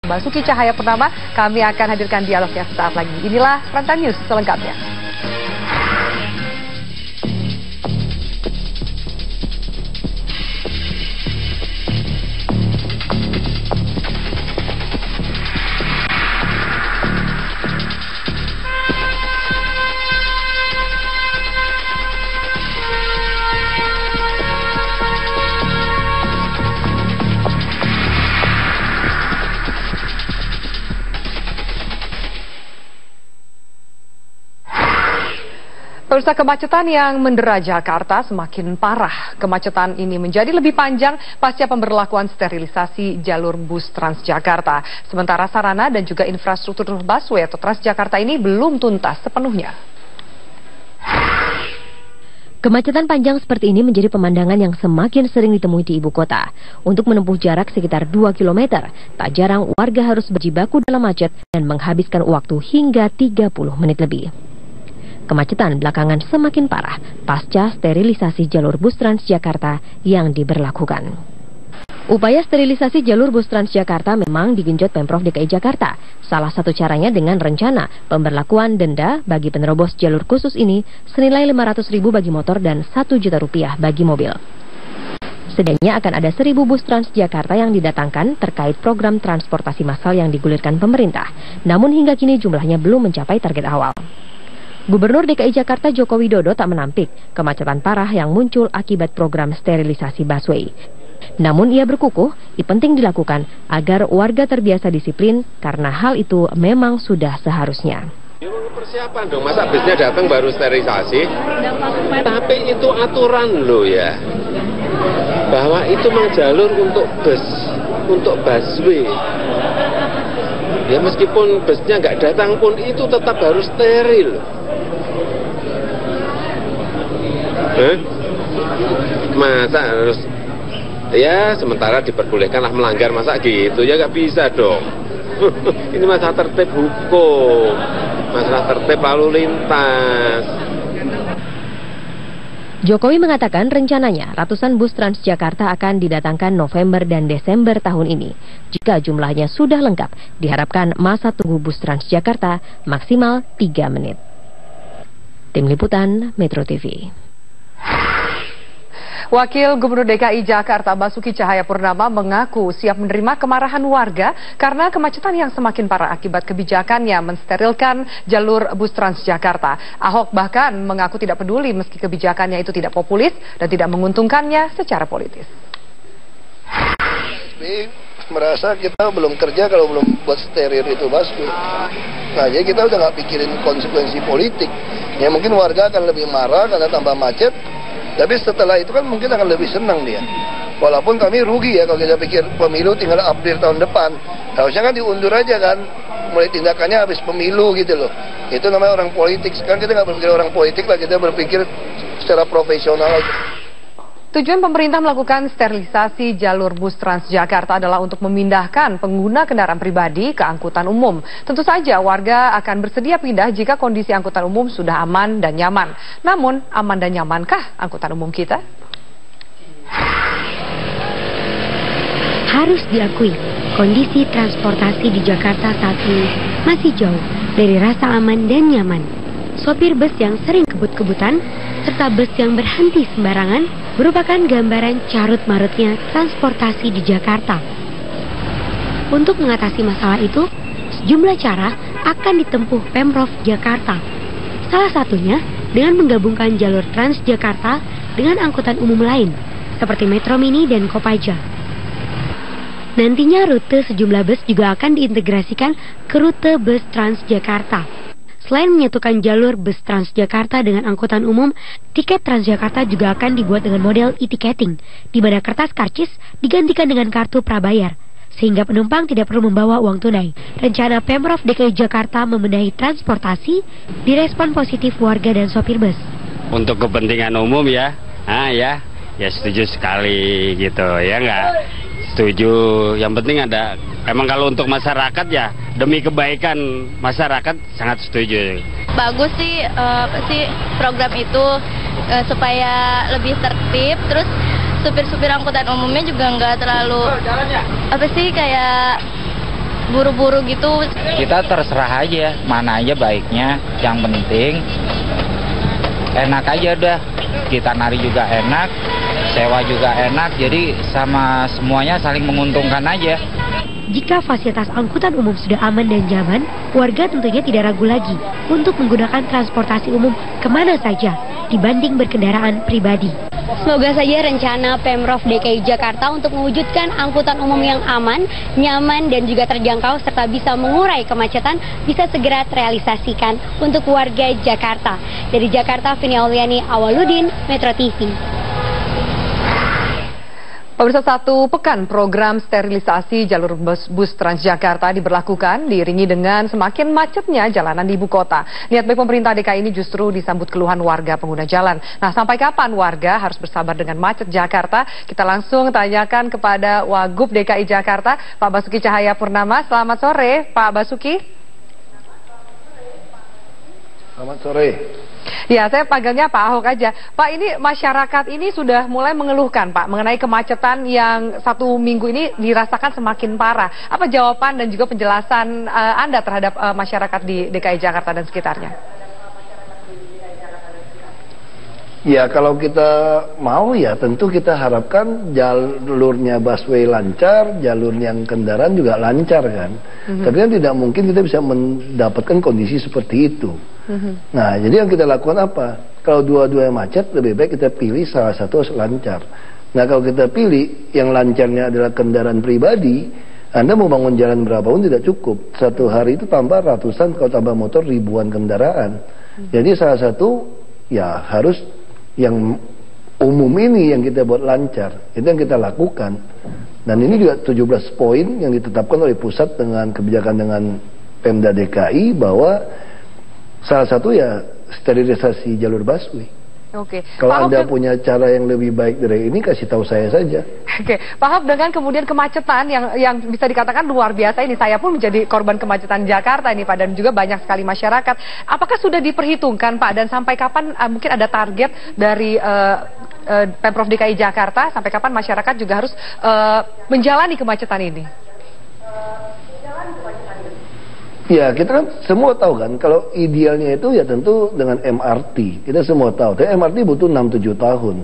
Basuki Cahayapurnama, kami akan hadirkan dialognya sesaat lagi. Inilah Prime News selengkapnya. Pemirsa, kemacetan yang mendera Jakarta semakin parah. Kemacetan ini menjadi lebih panjang pasca pemberlakuan sterilisasi jalur bus Transjakarta. Sementara sarana dan juga infrastruktur busway atau Transjakarta ini belum tuntas sepenuhnya. Kemacetan panjang seperti ini menjadi pemandangan yang semakin sering ditemui di ibu kota. Untuk menempuh jarak sekitar 2 km, tak jarang warga harus berjibaku dalam macet dan menghabiskan waktu hingga 30 menit lebih. Kemacetan belakangan semakin parah pasca sterilisasi jalur bus Transjakarta yang diberlakukan. Upaya sterilisasi jalur bus Transjakarta memang digenjot Pemprov DKI Jakarta. Salah satu caranya dengan rencana pemberlakuan denda bagi penerobos jalur khusus ini senilai Rp500.000 bagi motor dan Rp1.000.000 bagi mobil. Setidaknya akan ada 1.000 bus Transjakarta yang didatangkan terkait program transportasi massal yang digulirkan pemerintah. Namun hingga kini jumlahnya belum mencapai target awal. Gubernur DKI Jakarta Joko Widodo tak menampik kemacetan parah yang muncul akibat program sterilisasi busway. Namun ia berkukuh, penting dilakukan agar warga terbiasa disiplin karena hal itu memang sudah seharusnya. Persiapan dong, masa busnya datang baru sterilisasi? Tapi itu aturan loh ya, bahwa itu memang jalur untuk bus, untuk busway. Ya meskipun busnya nggak datang pun itu tetap harus steril. Masa harus, ya sementara diperbolehkanlah melanggar, masa gitu, ya nggak bisa dong. Ini masalah tertib hukum, masalah tertib lalu lintas. Jokowi mengatakan rencananya ratusan bus Transjakarta akan didatangkan November dan Desember tahun ini. Jika jumlahnya sudah lengkap, diharapkan masa tunggu bus Transjakarta maksimal 3 menit. Tim Liputan Metro TV. Wakil Gubernur DKI Jakarta Basuki Cahayapurnama mengaku siap menerima kemarahan warga karena kemacetan yang semakin parah akibat kebijakannya mensterilkan jalur bus Transjakarta. Ahok bahkan mengaku tidak peduli meski kebijakannya itu tidak populis dan tidak menguntungkannya secara politis. Merasa kita belum kerja kalau belum buat steril itu busway. Nah, jadi kita udah nggak pikirin konsekuensi politik. Ya mungkin warga akan lebih marah karena tambah macet. Tapi setelah itu kan mungkin akan lebih senang dia. Walaupun kami rugi ya kalau kita pikir pemilu tinggal update tahun depan. Harusnya kan diundur aja kan. Mulai tindakannya habis pemilu gitu loh. Itu namanya orang politik. Sekarang kita nggak berpikir orang politik lah, kita berpikir secara profesional aja. Tujuan pemerintah melakukan sterilisasi jalur bus Transjakarta adalah untuk memindahkan pengguna kendaraan pribadi ke angkutan umum. Tentu saja warga akan bersedia pindah jika kondisi angkutan umum sudah aman dan nyaman. Namun, aman dan nyamankah angkutan umum kita? Harus diakui, kondisi transportasi di Jakarta saat ini masih jauh dari rasa aman dan nyaman. Sopir bus yang sering kebut-kebutan, serta bus yang berhenti sembarangan merupakan gambaran carut-marutnya transportasi di Jakarta. Untuk mengatasi masalah itu, sejumlah cara akan ditempuh Pemprov Jakarta. Salah satunya dengan menggabungkan jalur Transjakarta dengan angkutan umum lain, seperti Metro Mini dan Kopaja. Nantinya rute sejumlah bus juga akan diintegrasikan ke rute bus Transjakarta. Selain menyatukan jalur bus Transjakarta dengan angkutan umum, tiket Transjakarta juga akan dibuat dengan model e-ticketing, di mana kertas karcis digantikan dengan kartu prabayar, sehingga penumpang tidak perlu membawa uang tunai. Rencana Pemprov DKI Jakarta membenahi transportasi direspon positif warga dan sopir bus. Untuk kepentingan umum ya setuju sekali gitu, ya nggak? Setuju, yang penting ada, emang kalau untuk masyarakat ya, demi kebaikan masyarakat sangat setuju. Bagus sih, program itu supaya lebih tertib, terus supir-supir angkutan umumnya juga nggak terlalu, kayak buru-buru gitu. Kita terserah aja, mana aja baiknya. Yang penting enak aja udah. Kita nari juga enak, sewa juga enak, jadi sama semuanya saling menguntungkan aja. Jika fasilitas angkutan umum sudah aman dan nyaman, warga tentunya tidak ragu lagi untuk menggunakan transportasi umum kemana saja dibanding berkendaraan pribadi. Semoga saja rencana Pemprov DKI Jakarta untuk mewujudkan angkutan umum yang aman, nyaman, dan juga terjangkau serta bisa mengurai kemacetan bisa segera terrealisasikan untuk warga Jakarta. Dari Jakarta, Vini Auliani, Awaludin, Metro TV. Pemirsa, 1 pekan program sterilisasi jalur bus Transjakarta diberlakukan diiringi dengan semakin macetnya jalanan di ibu kota. Niat baik pemerintah DKI ini justru disambut keluhan warga pengguna jalan. Nah, sampai kapan warga harus bersabar dengan macet Jakarta? Kita langsung tanyakan kepada Wagub DKI Jakarta, Pak Basuki Cahayapurnama. Selamat sore, Pak Basuki. Selamat sore. Ya, saya panggilnya Pak Ahok aja. Pak, ini masyarakat ini sudah mulai mengeluhkan, Pak, mengenai kemacetan yang 1 minggu ini dirasakan semakin parah. Apa jawaban dan juga penjelasan Anda terhadap masyarakat di DKI Jakarta dan sekitarnya? Ya, kalau kita mau ya tentu kita harapkan jalurnya busway lancar, jalur yang kendaraan juga lancar kan. Tapi kan tidak mungkin kita bisa mendapatkan kondisi seperti itu. Nah, jadi yang kita lakukan apa? Kalau dua-duanya macet, lebih baik kita pilih salah satu lancar. Nah, kalau kita pilih yang lancarnya adalah kendaraan pribadi, Anda mau bangun jalan berapa pun tidak cukup. Satu hari itu tambah ratusan, kalau tambah motor ribuan kendaraan. Jadi salah satu ya harus yang umum ini yang kita buat lancar. Itu yang kita lakukan. Dan ini juga 17 poin yang ditetapkan oleh pusat dengan kebijakan dengan Pemda DKI bahwa salah satu ya sterilisasi jalur busway. Oke. Kalau Anda punya cara yang lebih baik dari ini, kasih tahu saya saja. Oke, Pak Ahok, dengan kemudian kemacetan yang bisa dikatakan luar biasa ini, saya pun menjadi korban kemacetan Jakarta ini, Pak, dan juga banyak sekali masyarakat. Apakah sudah diperhitungkan, Pak, dan sampai kapan mungkin ada target dari Pemprov DKI Jakarta, sampai kapan masyarakat juga harus menjalani kemacetan ini? Ya, kita kan semua tahu kan, kalau idealnya itu ya tentu dengan MRT. Kita semua tahu, tapi MRT butuh 6-7 tahun.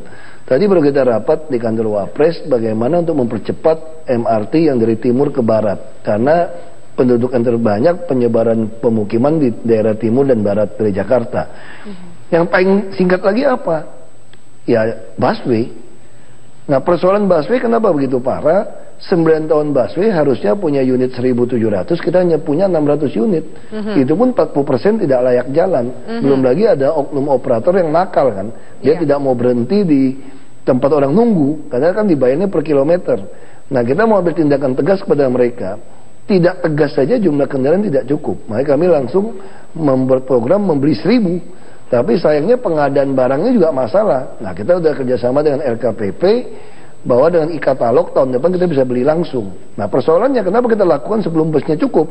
Tadi baru kita rapat di kantor Wapres bagaimana untuk mempercepat MRT yang dari timur ke barat. Karena penduduk yang terbanyak penyebaran pemukiman di daerah timur dan barat dari Jakarta. Yang paling singkat lagi apa? Ya, busway. Nah, persoalan busway kenapa begitu parah? 9 tahun busway harusnya punya unit 1.700, kita hanya punya 600 unit. Itu pun 40% tidak layak jalan. Belum lagi ada oknum operator yang nakal kan. Dia tidak mau berhenti di tempat orang nunggu, karena kan dibayarnya per kilometer. Nah, kita mau ambil tindakan tegas kepada mereka. Tidak tegas saja jumlah kendaraan tidak cukup. Makanya kami langsung membuat program membeli 1.000. Tapi sayangnya pengadaan barangnya juga masalah. Nah, kita udah kerjasama dengan LKPP, bahwa dengan e-katalog tahun depan kita bisa beli langsung. Nah, persoalannya kenapa kita lakukan sebelum busnya cukup?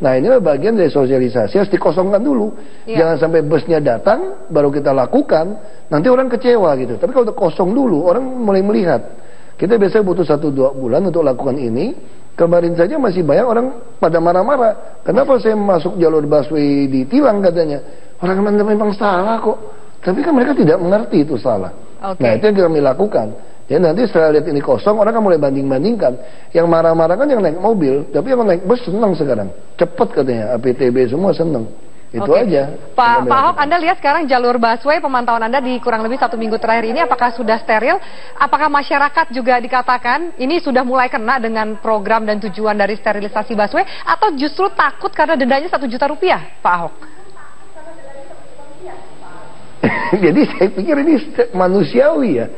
Nah, inilah bagian dari sosialisasi, harus dikosongkan dulu. Jangan sampai busnya datang baru kita lakukan, nanti orang kecewa gitu. Tapi kalau udah kosong dulu, orang mulai melihat. Kita biasanya butuh 1-2 bulan untuk lakukan ini. Kemarin saja masih banyak orang pada marah-marah. Kenapa saya masuk jalur busway ditilang katanya? Orang memang salah kok. Tapi kan mereka tidak mengerti itu salah. Nah, itu yang kami lakukan. Ya, nanti setelah lihat ini kosong, orang kan mulai banding-bandingkan. Yang marah-marah kan yang naik mobil, tapi yang naik bus senang sekarang. Cepat katanya, APTB semua senang. Itu aja. Pak Ahok, Anda lihat sekarang jalur busway, pemantauan Anda di kurang lebih 1 minggu terakhir ini, apakah sudah steril? Apakah masyarakat juga dikatakan ini sudah mulai kena dengan program dan tujuan dari sterilisasi busway? Atau justru takut karena dendanya 1 juta rupiah, Pak Ahok? Jadi saya pikir ini manusiawi ya.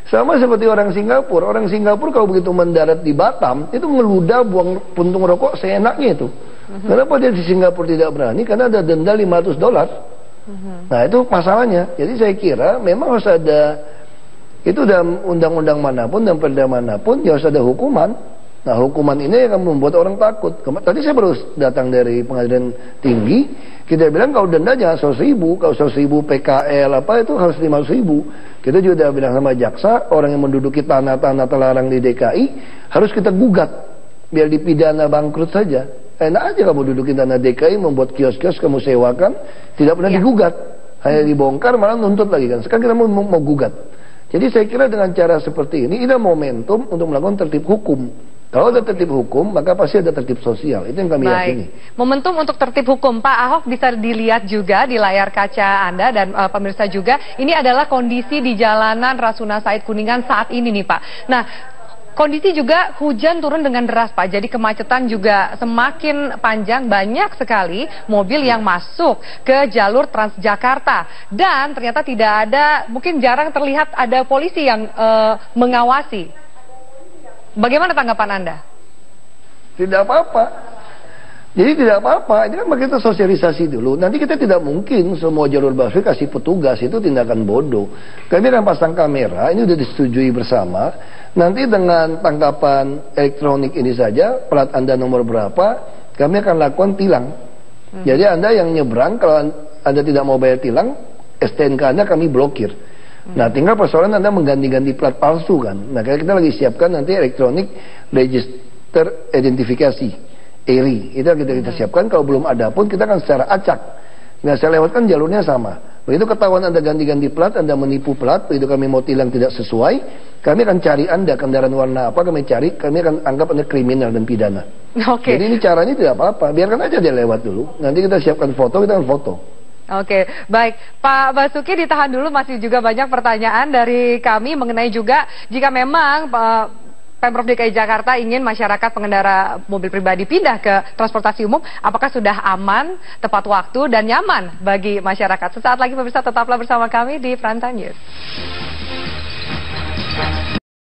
Sama seperti orang Singapura. Orang Singapura kalau begitu mendarat di Batam, itu ngeludah buang puntung rokok seenaknya itu. Kenapa dia di Singapura tidak berani? Karena ada denda $500. Nah, itu masalahnya. Jadi saya kira memang harus ada, itu dalam undang-undang manapun dan perda manapun, ya harus ada hukuman. Nah, hukuman ini akan membuat orang takut. Tadi saya baru datang dari pengadilan tinggi, kita bilang kalau denda jangan 100.000, kalau 100.000 PKL apa itu harus 500.000. Kita juga udah bilang sama jaksa, orang yang menduduki tanah-tanah terlarang di DKI harus kita gugat biar dipidana bangkrut saja. Enak aja kamu dudukin tanah DKI, membuat kios-kios kamu sewakan, tidak pernah digugat. Hanya dibongkar malah nuntut lagi kan. Sekarang kita mau gugat. Jadi saya kira dengan cara seperti ini momentum untuk melakukan tertib hukum. Kalau ada tertib hukum, maka pasti ada tertib sosial. Itu yang kami yakini. Momentum untuk tertib hukum, Pak Ahok, bisa dilihat juga di layar kaca Anda dan pemirsa juga. Ini adalah kondisi di jalanan Rasuna Said Kuningan saat ini nih, Pak. Nah, kondisi juga hujan turun dengan deras, Pak. Jadi kemacetan juga semakin panjang, banyak sekali mobil yang masuk ke jalur Transjakarta. Dan ternyata tidak ada, mungkin jarang terlihat ada polisi yang mengawasi. Bagaimana tanggapan Anda? Tidak apa-apa. Jadi tidak apa-apa, ini kan kita sosialisasi dulu. Nanti kita tidak mungkin semua jalur busway kasih petugas, itu tindakan bodoh. Kami akan pasang kamera, ini sudah disetujui bersama. Nanti dengan tangkapan elektronik ini saja, plat Anda nomor berapa, kami akan lakukan tilang. Jadi Anda yang nyebrang, kalau Anda tidak mau bayar tilang, STNK Anda kami blokir. Nah, tinggal persoalan Anda mengganti-ganti plat palsu kan. Nah, kita lagi siapkan nanti elektronik register identifikasi, ERI. Itu yang kita siapkan. Kalau belum ada pun kita akan secara acak. Nggak saya lewatkan jalurnya sama. Begitu ketahuan Anda ganti-ganti plat, Anda menipu plat, begitu kami mau tilang tidak sesuai, kami akan cari Anda kendaraan warna apa, kami akan anggap Anda kriminal dan pidana. Oke. Jadi ini caranya tidak apa-apa, biarkan aja dia lewat dulu. Nanti kita siapkan foto, kita akan foto. Oke, baik. Pak Basuki ditahan dulu, masih juga banyak pertanyaan dari kami mengenai juga jika memang Pemprov DKI Jakarta ingin masyarakat pengendara mobil pribadi pindah ke transportasi umum, apakah sudah aman, tepat waktu, dan nyaman bagi masyarakat? Sesaat lagi pemirsa tetaplah bersama kami di Prime Time News.